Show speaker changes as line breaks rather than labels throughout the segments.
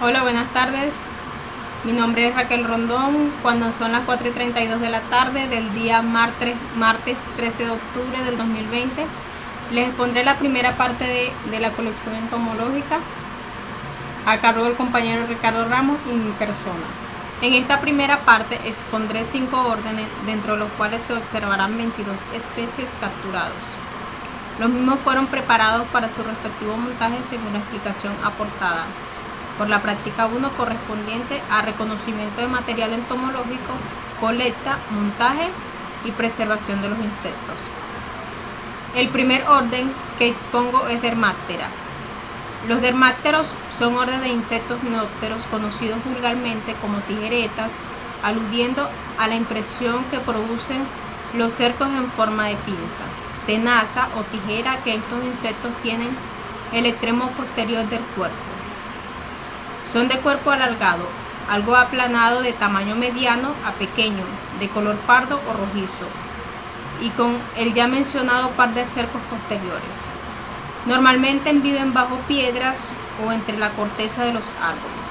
Hola, buenas tardes. Mi nombre es Raquel Rondón. Cuando son las 4:32 de la tarde del día martes 13 de octubre del 2020, les expondré la primera parte de la colección entomológica a cargo del compañero Ricardo Ramos y mi persona. En esta primera parte expondré 5 órdenes, dentro de los cuales se observarán 22 especies capturados. Los mismos fueron preparados para su respectivo montaje según la explicación aportada por la práctica 1 correspondiente a reconocimiento de material entomológico, colecta, montaje y preservación de los insectos. El primer orden que expongo es Dermaptera. Los dermápteros son orden de insectos neópteros conocidos vulgarmente como tijeretas, aludiendo a la impresión que producen los cercos en forma de pinza, tenaza o tijera que estos insectos tienen el extremo posterior del cuerpo. Son de cuerpo alargado, algo aplanado, de tamaño mediano a pequeño, de color pardo o rojizo, y con el ya mencionado par de cercos posteriores. Normalmente viven bajo piedras o entre la corteza de los árboles.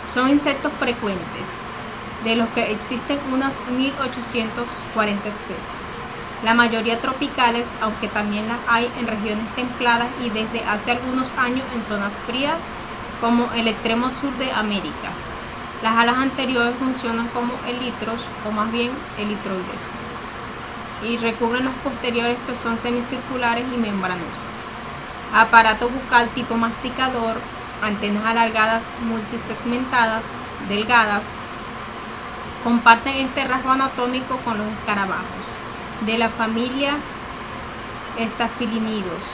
Son insectos frecuentes, de los que existen unas 1840 especies, la mayoría tropicales, aunque también las hay en regiones templadas y desde hace algunos años en zonas frías, como el extremo sur de América. Las alas anteriores funcionan como elitros, o más bien elitroides, y recubren los posteriores, que son semicirculares y membranosas. Aparato bucal tipo masticador, antenas alargadas multisegmentadas, delgadas. Comparten este rasgo anatómico con los escarabajos de la familia Staphylinidus,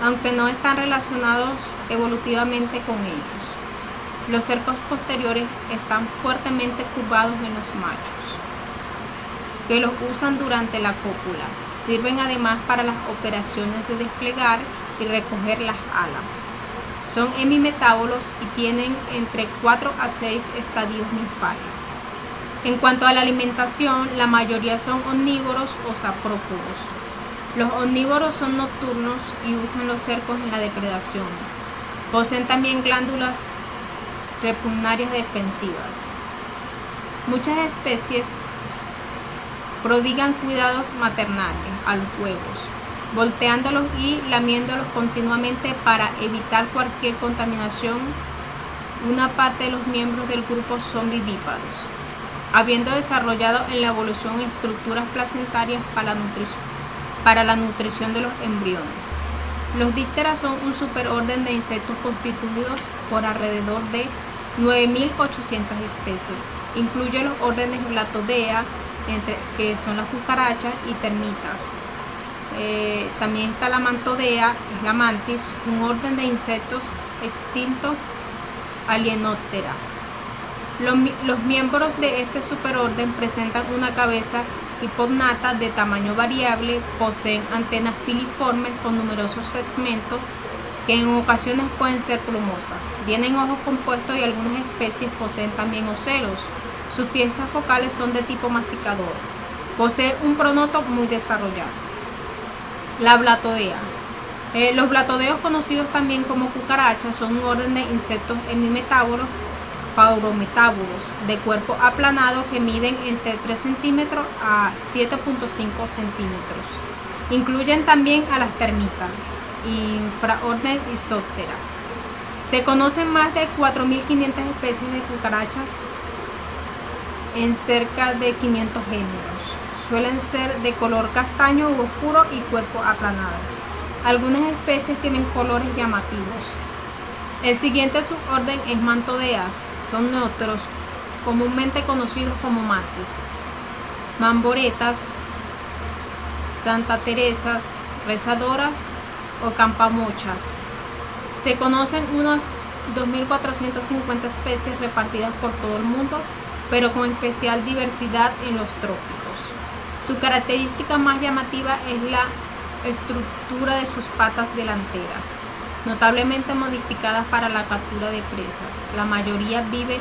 aunque no están relacionados evolutivamente con ellos. Los cercos posteriores están fuertemente curvados en los machos, que los usan durante la cópula. Sirven además para las operaciones de desplegar y recoger las alas. Son hemimetábolos y tienen entre 4 a 6 estadios ninfales. En cuanto a la alimentación, la mayoría son omnívoros o saprófugos. Los omnívoros son nocturnos y usan los cercos en la depredación. Poseen también glándulas repugnarias defensivas. Muchas especies prodigan cuidados maternales a los huevos, volteándolos y lamiéndolos continuamente para evitar cualquier contaminación. Una parte de los miembros del grupo son vivíparos, habiendo desarrollado en la evolución estructuras placentarias para la nutrición de los embriones. Los dípteras son un superorden de insectos constituidos por alrededor de 9.800 especies. Incluye los órdenes Blatodea, que son las cucarachas, y termitas. También está la Mantodea, es la mantis, un orden de insectos extinto, Alienoptera. Los miembros de este superorden presentan una cabeza hipognata de tamaño variable, poseen antenas filiformes con numerosos segmentos que en ocasiones pueden ser plumosas. Tienen ojos compuestos y algunas especies poseen también ocelos. Sus piezas focales son de tipo masticador. Posee un pronoto muy desarrollado. La Blatodea. Los blatodeos, conocidos también como cucarachas, son un orden de insectos hemimetábolos, paurometábolos, de cuerpo aplanado, que miden entre 3 centímetros a 7.5 centímetros. Incluyen también a las termitas, infraorden Isoptera. Se conocen más de 4.500 especies de cucarachas en cerca de 500 géneros. Suelen ser de color castaño u oscuro y cuerpo aplanado. Algunas especies tienen colores llamativos. El siguiente suborden es Mantodeas. Son neópteros, comúnmente conocidos como mantis, mamboretas, Santa Teresas, rezadoras o campamochas. Se conocen unas 2.450 especies repartidas por todo el mundo, pero con especial diversidad en los trópicos. Su característica más llamativa es la estructura de sus patas delanteras, notablemente modificadas para la captura de presas. La mayoría vive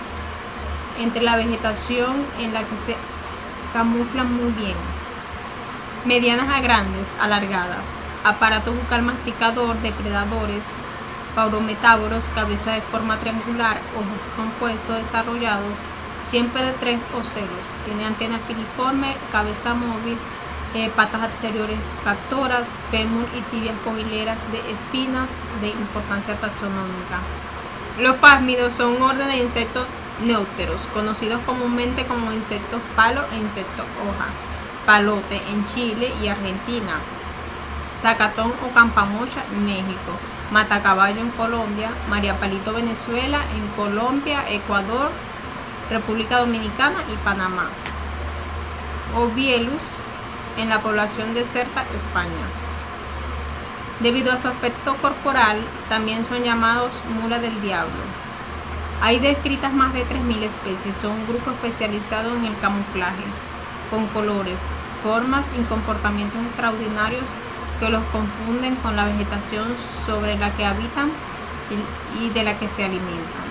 entre la vegetación, en la que se camuflan muy bien. Medianas a grandes, alargadas. Aparato bucal masticador, depredadores. Paurometávoros, cabeza de forma triangular, ojos compuestos desarrollados, siempre de 3 ocelos. Tiene antena filiforme, cabeza móvil, patas anteriores tractoras, fémur y tibias con hileras de espinas de importancia taxonómica. Los fásmidos son un orden de insectos neópteros, conocidos comúnmente como insectos palo e insectos hoja, palote en Chile y Argentina, zacatón o campamocha en México, matacaballo en Colombia, María Palito Venezuela, en Colombia, Ecuador, República Dominicana y Panamá. Oviellus en la población de Certa, España. Debido a su aspecto corporal, también son llamados mula del diablo. Hay descritas más de 3.000 especies. Son un grupo especializado en el camuflaje, con colores, formas y comportamientos extraordinarios que los confunden con la vegetación sobre la que habitan y de la que se alimentan.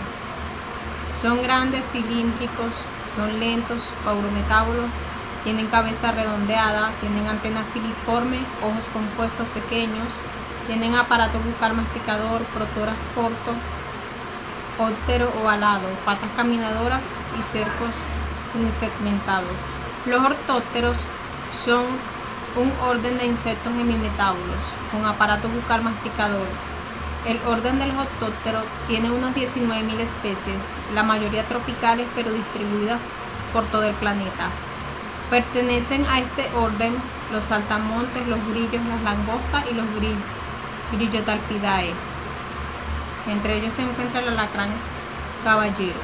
Son grandes, cilíndricos, son lentos, paurometávoros, tienen cabeza redondeada, tienen antenas filiformes, ojos compuestos pequeños, tienen aparato bucal masticador, protoras cortos, óptero ovalado, patas caminadoras y cercos unisegmentados. Los ortópteros son un orden de insectos hemimetávoros con aparato bucal masticador. El orden de los ortópteros tiene unas 19.000 especies, la mayoría tropicales pero distribuidas por todo el planeta. Pertenecen a este orden los saltamontes, los grillos, las langostas y los Grillotalpidae. Entre ellos se encuentra el alacrán caballero.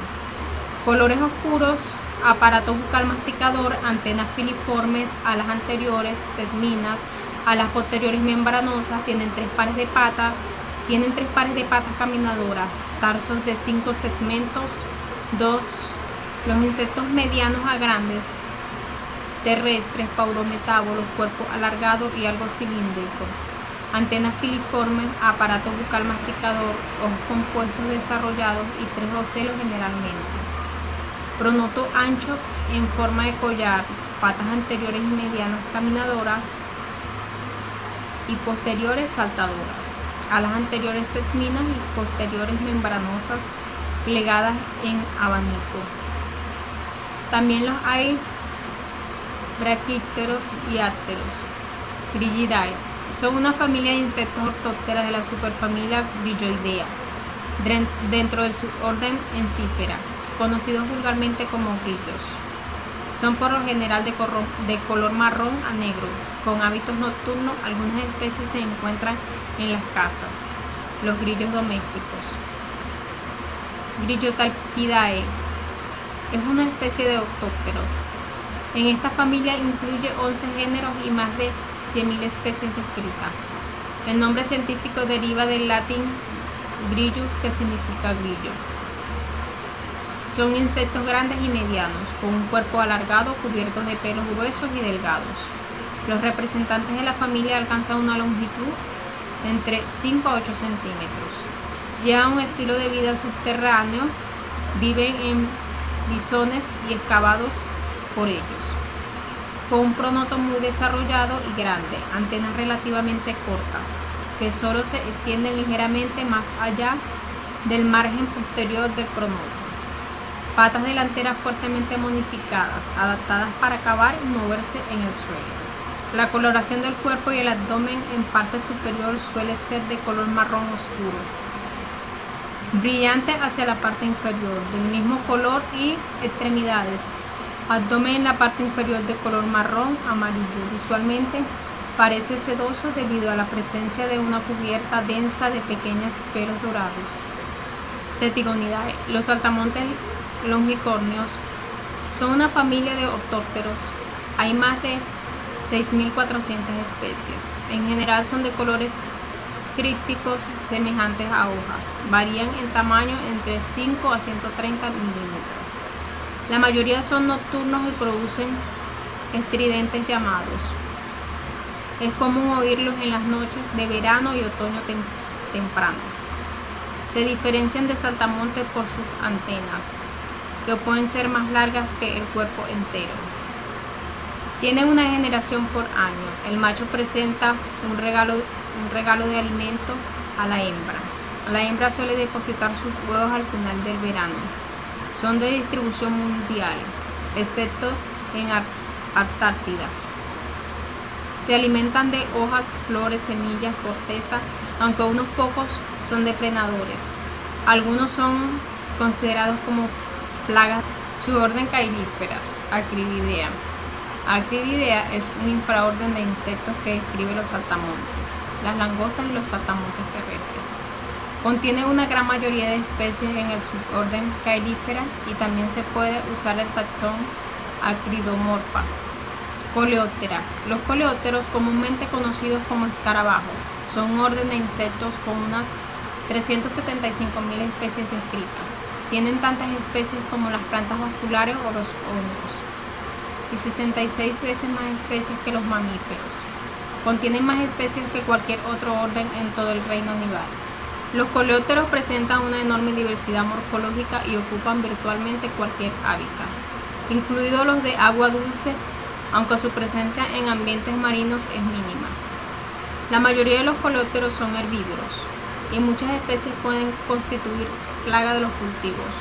Colores oscuros, aparato bucal masticador, antenas filiformes, alas anteriores, terminas, alas posteriores membranosas, tienen 3 pares de patas caminadoras, tarsos de 5 segmentos, 2. Los insectos medianos a grandes, terrestres, paurometávoros, cuerpo alargado y algo cilíndrico. Antenas filiformes, aparato bucal masticador, ojos compuestos desarrollados y 3 ocelos generalmente. Pronoto ancho en forma de collar, patas anteriores y medianas caminadoras y posteriores saltadoras. Alas anteriores terminas y posteriores membranosas plegadas en abanico. También los hay braquípteros y ápteros. Grillidae son una familia de insectos ortópteras de la superfamilia Grilloidea, dentro del suborden Encifera, conocidos vulgarmente como grillos. Son por lo general de color marrón a negro, con hábitos nocturnos. Algunas especies se encuentran en las casas. Los grillos domésticos. Grillotalpidae es una especie de ortóptero. En esta familia incluye 11 géneros y más de 100.000 especies descritas. El nombre científico deriva del latín grillus, que significa grillo. Son insectos grandes y medianos, con un cuerpo alargado cubiertos de pelos gruesos y delgados. Los representantes de la familia alcanzan una longitud entre 5 a 8 centímetros. Llevan un estilo de vida subterráneo, viven en bisones y excavados por ellos. Con un pronoto muy desarrollado y grande, antenas relativamente cortas, que solo se extienden ligeramente más allá del margen posterior del pronoto. Patas delanteras fuertemente modificadas, adaptadas para cavar y moverse en el suelo. La coloración del cuerpo y el abdomen en parte superior suele ser de color marrón oscuro, brillante hacia la parte inferior, del mismo color, y extremidades. Abdomen en la parte inferior de color marrón amarillo. Visualmente parece sedoso debido a la presencia de una cubierta densa de pequeños pelos dorados. Tetigonidae. Los saltamontes longicornios son una familia de ortópteros. Hay más de 6.400 especies. En general son de colores crípticos semejantes a hojas. Varían en tamaño entre 5 a 130 milímetros. La mayoría son nocturnos y producen estridentes llamados. Es común oírlos en las noches de verano y otoño temprano. Se diferencian de saltamontes por sus antenas, que pueden ser más largas que el cuerpo entero. Tienen una generación por año. El macho presenta un regalo de alimento a la hembra. La hembra suele depositar sus huevos al final del verano. Son de distribución mundial, excepto en Antártida. Se alimentan de hojas, flores, semillas, corteza, aunque unos pocos son depredadores. Algunos son considerados como plagas. Su orden Caelíferas, Acrididea. Acrididea es un infraorden de insectos que describe los saltamontes, las langostas y los saltamontes terrestres. Contiene una gran mayoría de especies en el suborden Caelífera y también se puede usar el taxón Acridomorpha. Coleóptera. Los coleópteros, comúnmente conocidos como escarabajos, son un orden de insectos con unas 375.000 especies descritas. Tienen tantas especies como las plantas vasculares o los hongos, y 66 veces más especies que los mamíferos. Contienen más especies que cualquier otro orden en todo el reino animal. Los coleópteros presentan una enorme diversidad morfológica y ocupan virtualmente cualquier hábitat, incluidos los de agua dulce, aunque su presencia en ambientes marinos es mínima. La mayoría de los coleópteros son herbívoros y muchas especies pueden constituir plaga de los cultivos,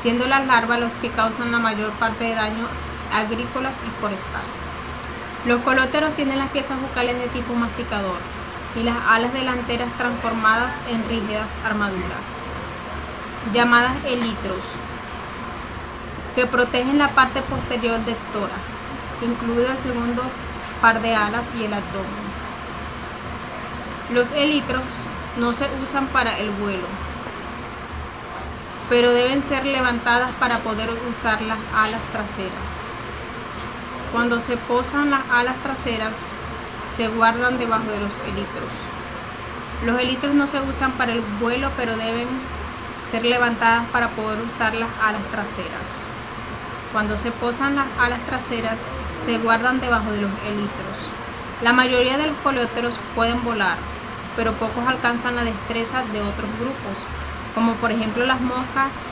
siendo las larvas los que causan la mayor parte de daños agrícolas y forestales. Los coleópteros tienen las piezas bucales de tipo masticador y las alas delanteras transformadas en rígidas armaduras, llamadas elitros, que protegen la parte posterior del tórax, incluido el segundo par de alas y el abdomen. Los elitros no se usan para el vuelo, pero deben ser levantadas para poder usar las alas traseras. Cuando se posan las alas traseras, se guardan debajo de los elitros. Los elitros no se usan para el vuelo, pero deben ser levantadas para poder usar las alas traseras. Cuando se posan las alas traseras, se guardan debajo de los elitros. La mayoría de los coleópteros pueden volar, pero pocos alcanzan la destreza de otros grupos, como por ejemplo las moscas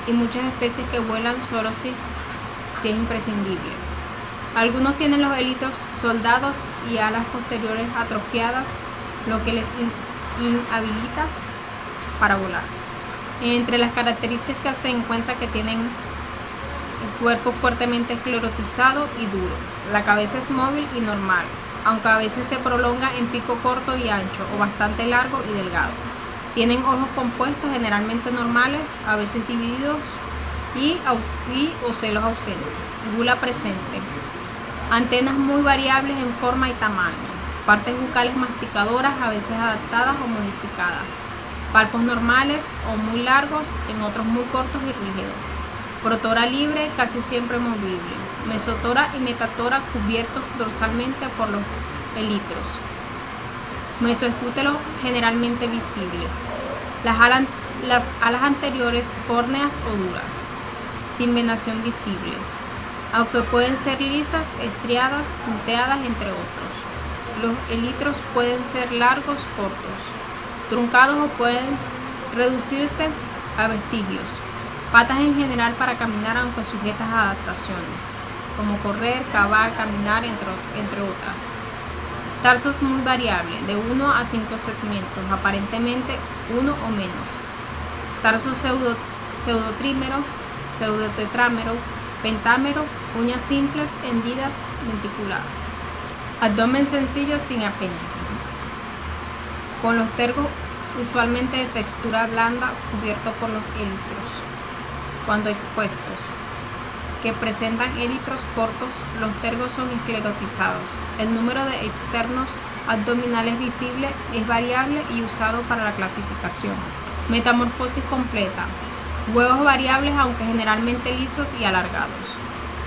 y muchas especies que vuelan solo si es imprescindible. Algunos tienen los elitros soldados y alas posteriores atrofiadas, lo que les inhabilita para volar. Entre las características se encuentra que tienen el cuerpo fuertemente esclerotizado y duro. La cabeza es móvil y normal, aunque a veces se prolonga en pico corto y ancho o bastante largo y delgado. Tienen ojos compuestos, generalmente normales, a veces divididos y ocelos ausentes. Gula presente. Antenas muy variables en forma y tamaño. Partes bucales masticadoras, a veces adaptadas o modificadas. Palpos normales o muy largos, en otros muy cortos y rígidos. Protora libre, casi siempre movible. Mesotora y metatora cubiertos dorsalmente por los elitros. Mesoescútelo generalmente visible. Las alas anteriores córneas o duras, sin venación visible, aunque pueden ser lisas, estriadas, punteadas, entre otros. Los elitros pueden ser largos, cortos, truncados o pueden reducirse a vestigios. Patas en general para caminar, aunque sujetas a adaptaciones, como correr, cavar, caminar, entre otras. Tarsos muy variables, de 1 a 5 segmentos, aparentemente uno o menos. Tarso pseudotrímero, pseudotetrámero, pentámero, uñas simples, hendidas, denticular. Abdomen sencillo sin apéndice, con los tergos usualmente de textura blanda cubiertos por los elitros. Cuando expuestos, que presentan elitros cortos, los tergos son esclerotizados. El número de externos abdominales visibles es variable y usado para la clasificación. Metamorfosis completa. Huevos variables, aunque generalmente lisos y alargados.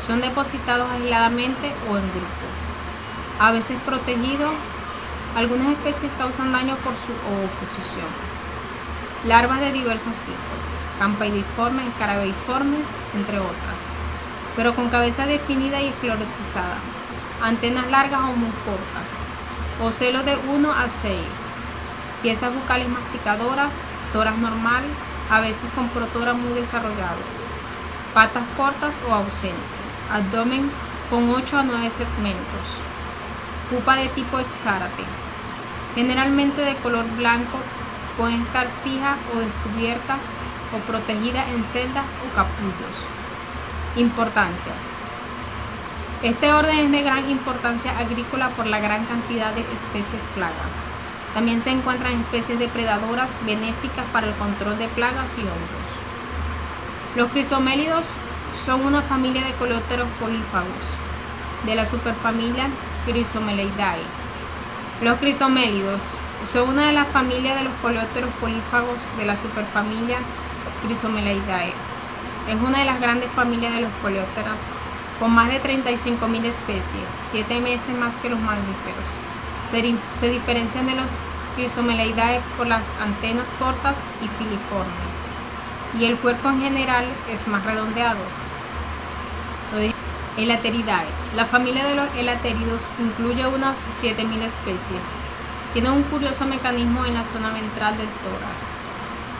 Son depositados aisladamente o en grupo. A veces protegidos. Algunas especies causan daño por su oposición. Larvas de diversos tipos. Campaidiformes, escarabeiformes, entre otras, pero con cabeza definida y esclerotizada, antenas largas o muy cortas, ocelos de 1 a 6, piezas bucales masticadoras, tórax normal, a veces con protora muy desarrollado, patas cortas o ausentes, abdomen con 8 a 9 segmentos, pupa de tipo exárate, generalmente de color blanco Pueden estar fijas o descubiertas o protegidas en celdas o capullos. Importancia. Este orden es de gran importancia agrícola por la gran cantidad de especies plaga. También se encuentran especies depredadoras benéficas para el control de plagas y hongos. Los crisomélidos son una familia de coleópteros polífagos de la superfamilia Chrysomelidae. Los crisomélidos son una de las familias de los coleópteros polífagos de la superfamilia Chrysomelidae. Es una de las grandes familias de los coleópteros, con más de 35.000 especies, 7 veces más que los mamíferos. Se diferencian de los Chrysomelidae por las antenas cortas y filiformes, y el cuerpo en general es más redondeado. Elateridae. La familia de los elateridos incluye unas 7.000 especies. Tiene un curioso mecanismo en la zona ventral del tórax,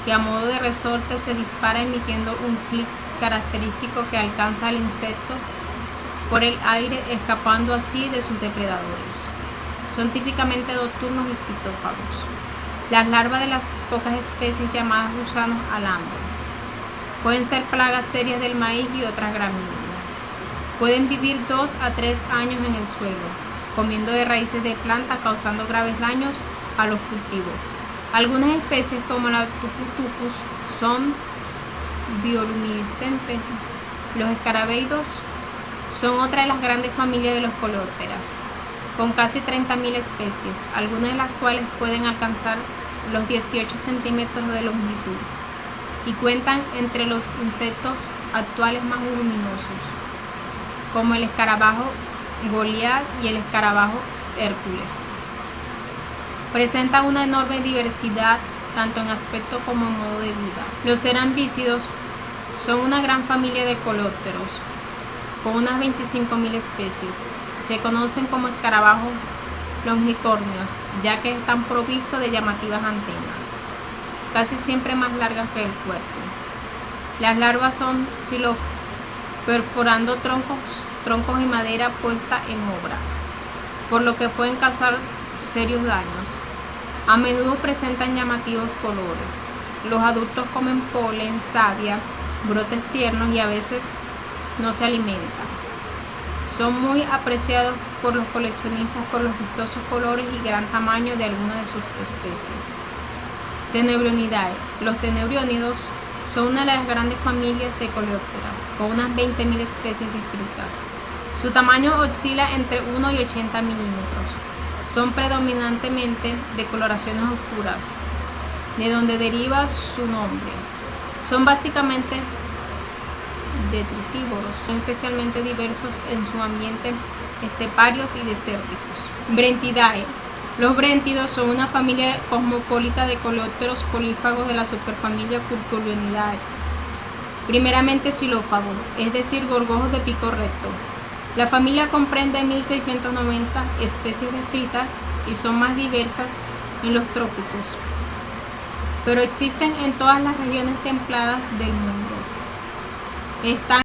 que a modo de resorte se dispara emitiendo un clic característico que alcanza al insecto por el aire, escapando así de sus depredadores. Son típicamente nocturnos y fitófagos. Las larvas de las pocas especies llamadas gusanos alambre pueden ser plagas serias del maíz y otras gramíneas. Pueden vivir 2 a 3 años en el suelo, comiendo de raíces de plantas, causando graves daños a los cultivos. Algunas especies, como la Tucutucus, son bioluminiscentes. Los escarabeidos son otra de las grandes familias de los coleópteras, con casi 30.000 especies, algunas de las cuales pueden alcanzar los 18 centímetros de longitud y cuentan entre los insectos actuales más voluminosos, como el escarabajo Goliat y el escarabajo Hércules. Presentan una enorme diversidad tanto en aspecto como en modo de vida. Los cerambícidos son una gran familia de coleópteros con unas 25.000 especies. Se conocen como escarabajos longicornios, ya que están provistos de llamativas antenas, casi siempre más largas que el cuerpo. Las larvas son xilóforos, perforando troncos y madera puesta en obra, por lo que pueden causar serios daños. A menudo presentan llamativos colores. Los adultos comen polen, savia, brotes tiernos y a veces no se alimentan. Son muy apreciados por los coleccionistas por los vistosos colores y gran tamaño de algunas de sus especies. Tenebrionidae. Los tenebriónidos son una de las grandes familias de coleópteras, con unas 20.000 especies descritas. Su tamaño oscila entre 1 y 80 milímetros. Son predominantemente de coloraciones oscuras, de donde deriva su nombre. Son básicamente detritívoros, son especialmente diversos en su ambiente esteparios y desérticos. Brentidae. Los bréntidos son una familia cosmopolita de coleópteros polífagos de la superfamilia Curculionidae. Primeramente xilófagos, es decir, gorgojos de pico recto. La familia comprende 1.690 especies descritas y son más diversas en los trópicos, pero existen en todas las regiones templadas del mundo. Están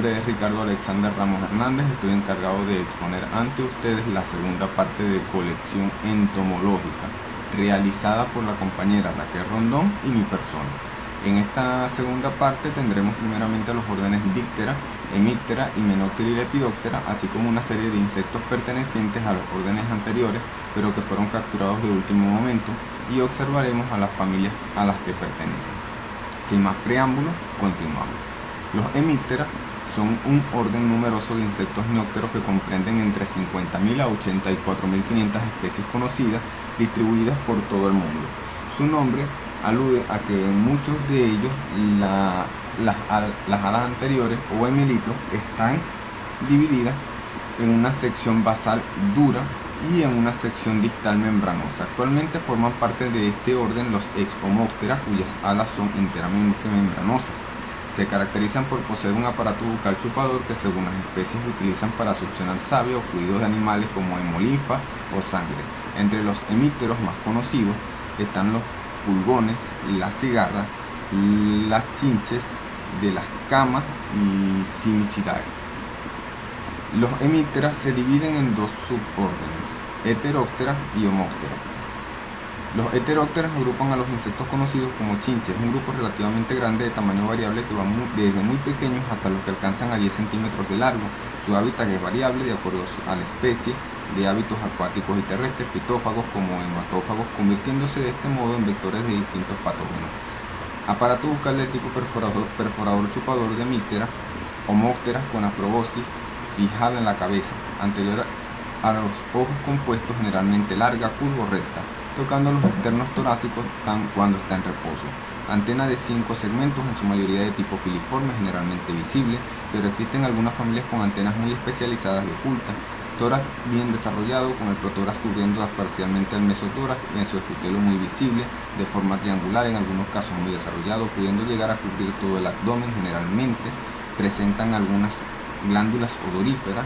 Es Ricardo Alexander Ramos Hernández. Estoy encargado de exponer ante ustedes la segunda parte de colección entomológica realizada por la compañera Raquel Rondón y mi persona. En esta segunda parte tendremos primeramente los órdenes Diptera, Hemiptera, Hymenoptera y Lepidoptera, así como una serie de insectos pertenecientes a los órdenes anteriores pero que fueron capturados de último momento, y observaremos a las familias a las que pertenecen. Sin más preámbulos, continuamos. Los Hemiptera son un orden numeroso de insectos neópteros que comprenden entre 50.000 a 84.500 especies conocidas, distribuidas por todo el mundo. Su nombre alude a que en muchos de ellos las alas anteriores o hemelitros están divididas en una sección basal dura y en una sección distal membranosa. Actualmente forman parte de este orden los Exhomoptera, cuyas alas son enteramente membranosas. Se caracterizan por poseer un aparato bucal chupador que según las especies utilizan para succionar savia o fluidos de animales como hemolinfa o sangre. Entre los hemípteros más conocidos están los pulgones, las cigarras, las chinches de las camas y Cimicidae. Los hemípteras se dividen en dos subórdenes, Heteróptera y Homóptera. Los heterópteras agrupan a los insectos conocidos como chinches, un grupo relativamente grande de tamaño variable que va desde muy pequeños hasta los que alcanzan a 10 centímetros de largo. Su hábitat es variable de acuerdo a la especie, de hábitos acuáticos y terrestres, fitófagos como hematófagos, convirtiéndose de este modo en vectores de distintos patógenos. Aparato bucal de tipo perforador chupador de hemíptera, homópteras con aprobosis fijada en la cabeza, anterior a los ojos compuestos, generalmente larga, curva o recta, tocando los externos torácicos cuando está en reposo. Antena de 5 segmentos, en su mayoría de tipo filiforme, generalmente visible, pero existen algunas familias con antenas muy especializadas y ocultas. Tórax bien desarrollado, con el protórax cubriendo parcialmente el mesotórax, mesoescutelo muy visible, de forma triangular, en algunos casos muy desarrollado, pudiendo llegar a cubrir todo el abdomen. Generalmente presentan algunas glándulas odoríferas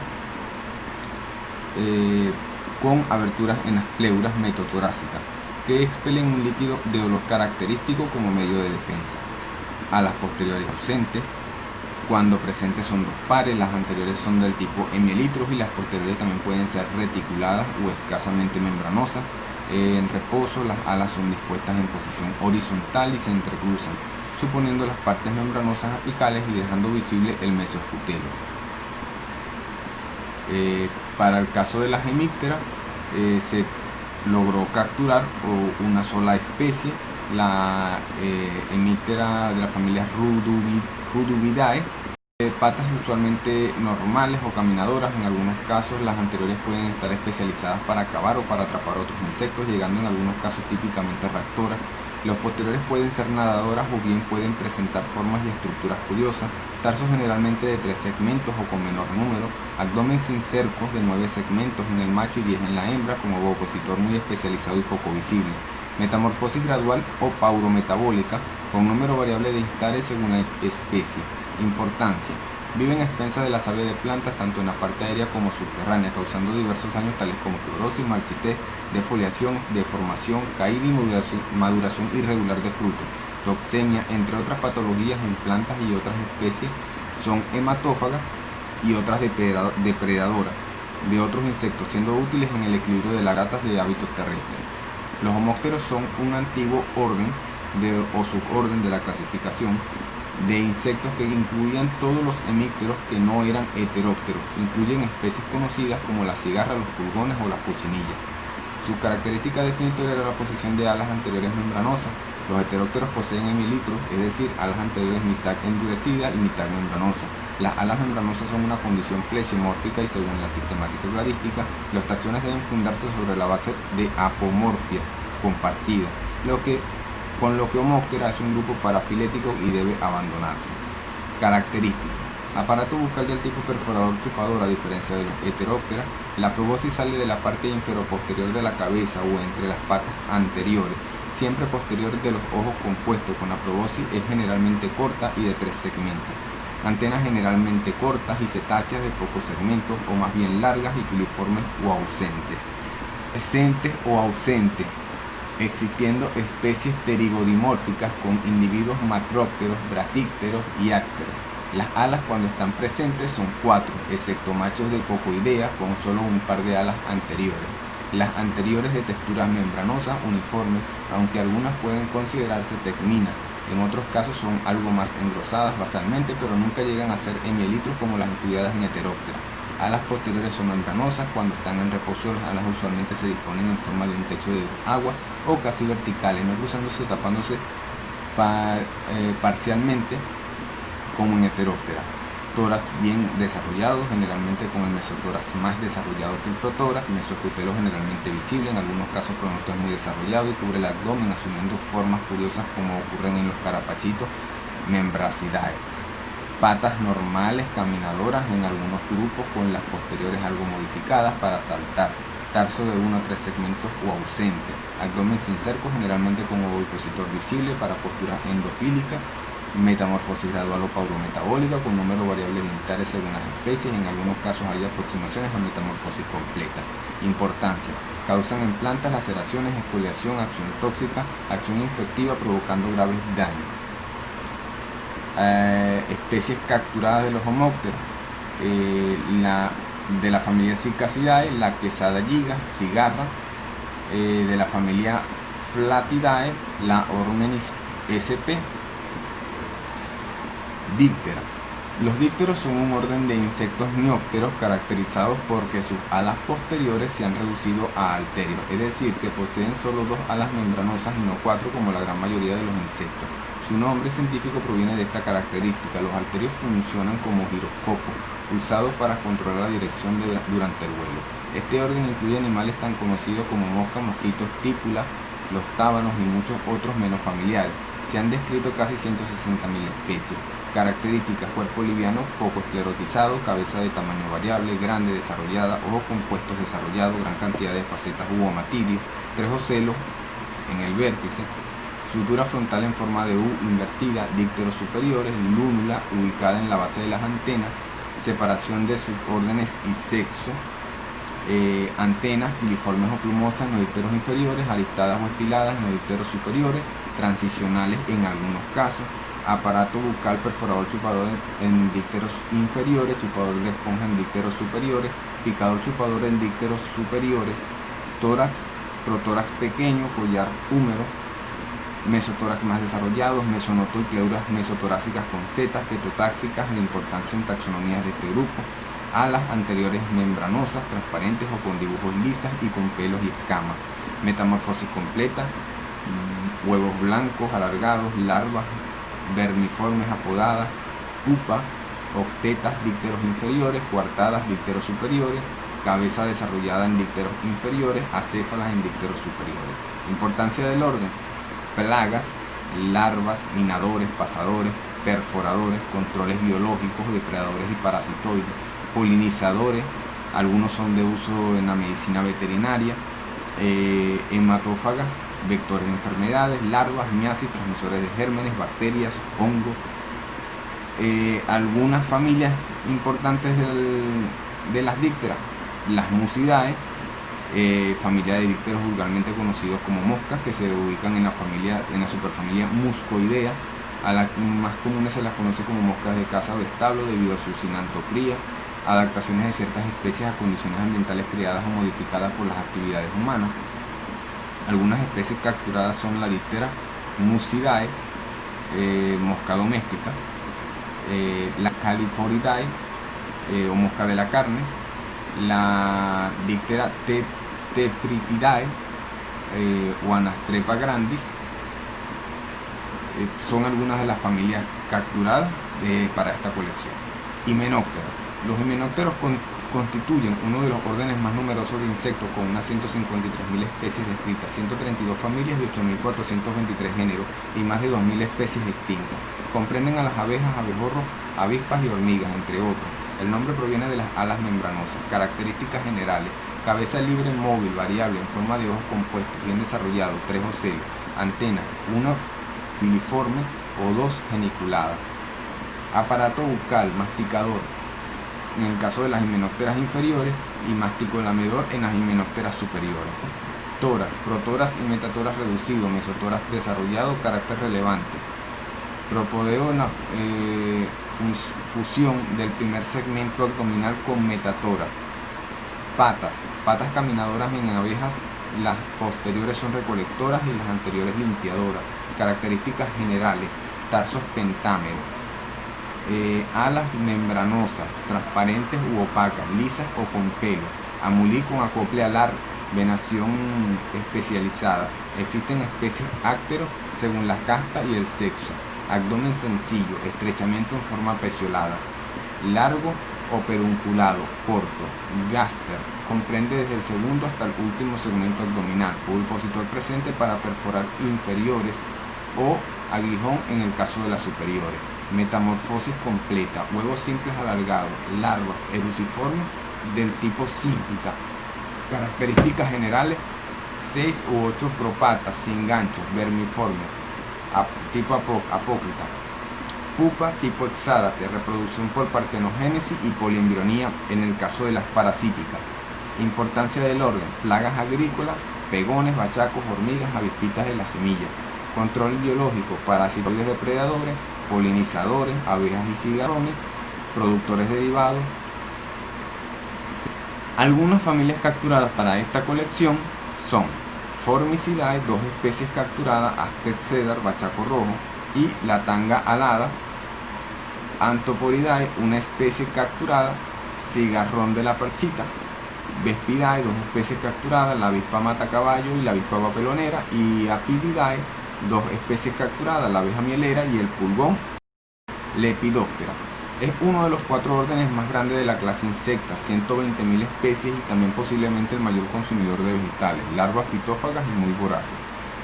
con aberturas en las pleuras metotorácicas que expelen un líquido de olor característico como medio de defensa. Alas posteriores ausentes. Cuando presentes son dos pares, las anteriores son del tipo hemielitros y las posteriores también pueden ser reticuladas o escasamente membranosas. En reposo, las alas son dispuestas en posición horizontal y se entrecruzan, suponiendo las partes membranosas apicales y dejando visible el mesoescutelo. Para el caso de las hemípteras, se logró capturar una sola especie, la hemíptera de la familia Rudubidae, patas usualmente normales o caminadoras. En algunos casos las anteriores pueden estar especializadas para cavar o para atrapar otros insectos, llegando en algunos casos típicamente raptoras. Los posteriores pueden ser nadadoras o bien pueden presentar formas y estructuras curiosas, tarsos generalmente de 3 segmentos o con menor número, abdomen sin cercos de 9 segmentos en el macho y 10 en la hembra, como opositor muy especializado y poco visible. Metamorfosis gradual o paurometabólica, con número variable de instares según la especie. Importancia: viven a expensas de la savia de plantas tanto en la parte aérea como subterránea, causando diversos daños tales como clorosis, marchitez, defoliación, deformación, caída y maduración irregular de frutos, toxemia, entre otras patologías en plantas y otras especies. Son hematófagas y otras depredadoras de otros insectos, siendo útiles en el equilibrio de lagartas de hábitos terrestres. Los homópteros son un antiguo orden o suborden de la clasificación de insectos que incluían todos los hemípteros que no eran heterópteros. Incluyen especies conocidas como la cigarra, los pulgones o las cochinillas. Su característica definitoria era la posición de alas anteriores membranosas. Los heterópteros poseen hemilitros, es decir, alas anteriores mitad endurecidas y mitad membranosas. Las alas membranosas son una condición plesiomórfica y según la sistemática cladística, los taxones deben fundarse sobre la base de apomorfia compartida, con lo que Homóptera es un grupo parafilético y debe abandonarse. Características: aparato bucal del tipo perforador chupador. A diferencia de los heterópteras, la probosis sale de la parte inferoposterior de la cabeza o entre las patas anteriores, siempre posteriores de los ojos compuestos, con la probosis es generalmente corta y de 3 segmentos. Antenas generalmente cortas y cetáceas de pocos segmentos o más bien largas y filiformes o ausentes. Presentes o ausentes, existiendo especies pterigodimórficas con individuos macrópteros, bracípteros y ácteros. Las alas cuando están presentes son 4, excepto machos de cocoidea con solo un par de alas anteriores. Las anteriores de texturas membranosas uniformes, aunque algunas pueden considerarse tecminas. En otros casos son algo más engrosadas basalmente, pero nunca llegan a ser hemielitros como las estudiadas en Heteróptera. Alas posteriores son membranosas. Cuando están en reposo, las alas usualmente se disponen en forma de un techo de agua o casi verticales, no cruzándose o tapándose parcialmente como en Heteróptera. tórax bien desarrollado, generalmente con el mesotórax más desarrollado que el protórax, mesocutelo generalmente visible, en algunos casos pronoto es muy desarrollado y cubre el abdomen asumiendo formas curiosas como ocurren en los carapachitos Membracidae. Patas normales caminadoras en algunos grupos con las posteriores algo modificadas para saltar, tarso de 1 a 3 segmentos o ausente, abdomen sin cerco generalmente con ovipositor visible para postura endofílica, metamorfosis gradual o paurometabólica con número variable de digitales según las especies, en algunos casos hay aproximaciones a metamorfosis completa. Importancia: causan en plantas laceraciones, exfoliación, acción tóxica, acción infectiva provocando graves daños. Especies capturadas de los homópteros, de la familia Cicacidae, la quesada giga, cigarra, de la familia Flatidae, la Ormenis sp. Díptera. Los dípteros son un orden de insectos neópteros caracterizados porque sus alas posteriores se han reducido a halterios, es decir, que poseen solo 2 alas membranosas y no 4 como la gran mayoría de los insectos. Su nombre científico proviene de esta característica. Los halterios funcionan como giroscopios, usados para controlar la dirección durante el vuelo. Este orden incluye animales tan conocidos como moscas, mosquitos, típulas, los tábanos y muchos otros menos familiares. Se han descrito casi 160.000 especies. Características: cuerpo liviano, poco esclerotizado, cabeza de tamaño variable, grande, desarrollada, ojos compuestos desarrollados, gran cantidad de facetas u omatirios, 3 ocelos en el vértice, sutura frontal en forma de U invertida, dípteros superiores, lúnula ubicada en la base de las antenas, separación de subórdenes y sexo, antenas filiformes o plumosas, nodípteros inferiores, alistadas o estiladas, nodípteros superiores, transicionales en algunos casos, aparato bucal perforador chupador en dípteros inferiores, chupador de esponja en dípteros superiores, picador chupador en dípteros superiores, tórax, protórax pequeño, collar húmero, mesotórax más desarrollados, mesonoto y pleuras mesotorácicas con setas, ketotáxicas, de importancia en taxonomías de este grupo, alas anteriores membranosas, transparentes o con dibujos lisas y con pelos y escamas, metamorfosis completa, huevos blancos alargados, larvas vermiformes apodadas, pupa, octetas, dípteros inferiores, coartadas, dípteros superiores, cabeza desarrollada en dípteros inferiores, acéfalas en dípteros superiores. Importancia del orden: plagas, larvas, minadores, pasadores, perforadores, controles biológicos, depredadores y parasitoides, polinizadores, algunos son de uso en la medicina veterinaria, hematófagas, vectores de enfermedades, larvas, miasis, transmisores de gérmenes, bacterias, hongos. Algunas familias importantes de las dípteras: las Musidae, familia de dípteros vulgarmente conocidos como moscas, que se ubican en la superfamilia Muscoidea. A las más comunes se las conoce como moscas de casa o de establo debido a su sinantopría, adaptaciones de ciertas especies a condiciones ambientales creadas o modificadas por las actividades humanas. Algunas especies capturadas son la díptera Musidae, mosca doméstica, la Caliporidae, o mosca de la carne, la díptera Tetritidae o Anastrepa grandis. Son algunas de las familias capturadas para esta colección. Himenópteros. Los himenópteros constituyen uno de los órdenes más numerosos de insectos, con unas 153.000 especies descritas, 132 familias de 8.423 géneros y más de 2.000 especies extintas. Comprenden a las abejas, abejorros, avispas y hormigas, entre otros. El nombre proviene de las alas membranosas. Características generales: cabeza libre, móvil, variable, en forma de ojos compuestos, bien desarrollado, 3 ocelos, antenas, 1 filiforme o 2 geniculadas. Aparato bucal, masticador en el caso de las himenópteras inferiores y mástico-lamedor en las himenópteras superiores. Tórax, protórax y metatórax reducido, mesotórax desarrollado, carácter relevante. Propodeo en la fusión del primer segmento abdominal con metatórax. Patas caminadoras en abejas, las posteriores son recolectoras y las anteriores limpiadoras. Características generales: tarsos pentámeros, alas membranosas, transparentes u opacas, lisas o con pelo, amulí con acople alar, venación especializada. Existen especies ácteros según la casta y el sexo. Abdomen sencillo, estrechamiento en forma peciolada. largo o pedunculado, corto. Gaster, comprende desde el segundo hasta el último segmento abdominal. Ovipositor presente para perforar inferiores o aguijón en el caso de las superiores. Metamorfosis completa, huevos simples alargados, larvas eruciformes del tipo símpita. Características generales: 6 u 8 propatas sin ganchos, vermiformes, tipo apócrita. Pupa tipo exádate, reproducción por partenogénesis y poliembrionía en el caso de las parasíticas. Importancia del orden: plagas agrícolas, pegones, bachacos, hormigas, avispitas de la semilla. Control biológico: parasitoides depredadores, polinizadores, abejas y cigarrones, productores derivados. Algunas familias capturadas para esta colección son Formicidae, 2 especies capturadas, Aztec cedar, bachaco rojo, y la tanga alada. Anthoporidae, una especie capturada, cigarrón de la parchita. Vespidae, 2 especies capturadas, la avispa matacaballo y la avispa papelonera. Y Apididae, 2 especies capturadas, la abeja mielera y el pulgón Lepidoptera. Es uno de los 4 órdenes más grandes de la clase insecta, 120.000 especies y también posiblemente el mayor consumidor de vegetales, larvas fitófagas y muy voraces.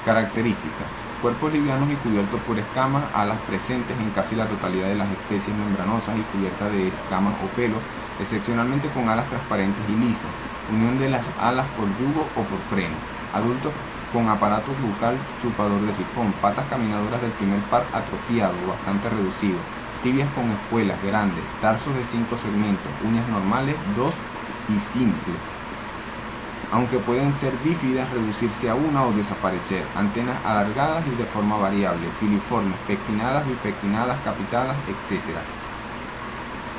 Características: cuerpos livianos y cubiertos por escamas, alas presentes en casi la totalidad de las especies, membranosas y cubiertas de escamas o pelos, excepcionalmente con alas transparentes y lisas, unión de las alas por yugo o por freno. Adultos con aparato bucal chupador de sifón, patas caminadoras del primer par atrofiado, bastante reducido, tibias con espuelas grandes, tarsos de 5 segmentos, uñas normales 2 y simples, aunque pueden ser bífidas, reducirse a una o desaparecer. Antenas alargadas y de forma variable, filiformes, pectinadas, bipectinadas, capitadas, etc.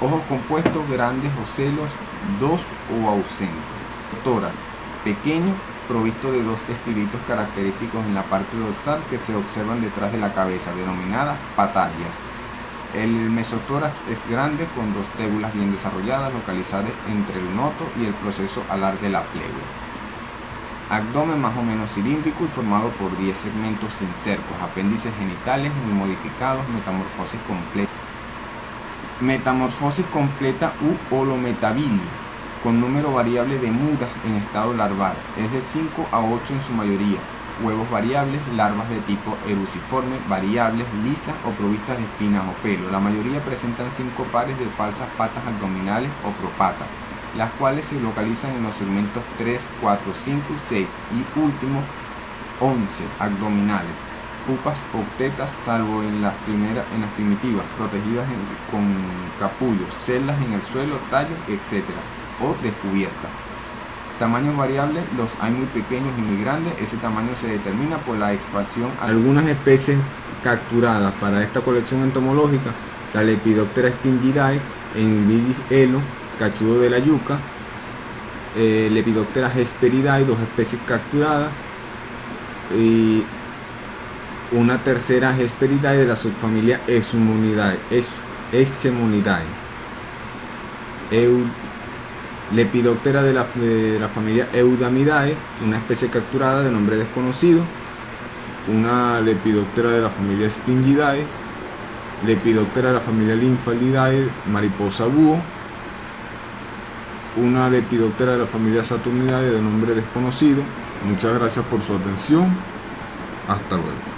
Ojos compuestos, grandes, ocelos, 2 o ausentes. Tórax pequeño, provisto de 2 estilitos característicos en la parte dorsal que se observan detrás de la cabeza, denominadas patagias. El mesotórax es grande, con 2 tégulas bien desarrolladas, localizadas entre el noto y el proceso alar de la pleura. Abdomen más o menos cilíndrico y formado por 10 segmentos sin cercos, apéndices genitales muy modificados, metamorfosis completa. Metamorfosis completa u holometabilia, con número variable de mudas en estado larval, es de 5 a 8 en su mayoría. Huevos variables, larvas de tipo eruciforme, variables, lisas o provistas de espinas o pelo. La mayoría presentan 5 pares de falsas patas abdominales o propatas, las cuales se localizan en los segmentos 3, 4, 5, 6 y último 11 abdominales. Pupas octetas, salvo en las primitivas, protegidas con capullos, celdas en el suelo, tallos, etc. o descubiertas. Tamaños variables: los hay muy pequeños y muy grandes. Ese tamaño se determina por la expansión. Algunas especies capturadas para esta colección entomológica: la Lepidoptera spingidae, Envidis elo, cachudo de la yuca, Lepidoptera hesperidae, 2 especies capturadas, y una tercera Hesperidae de la subfamilia Exemonidae. Lepidoptera de la familia Eudamidae, una especie capturada de nombre desconocido. Una Lepidoptera de la familia Spingidae. Lepidoptera de la familia Lymphalidae, mariposa búho. Una Lepidoptera de la familia Saturnidae de nombre desconocido. Muchas gracias por su atención. Hasta luego.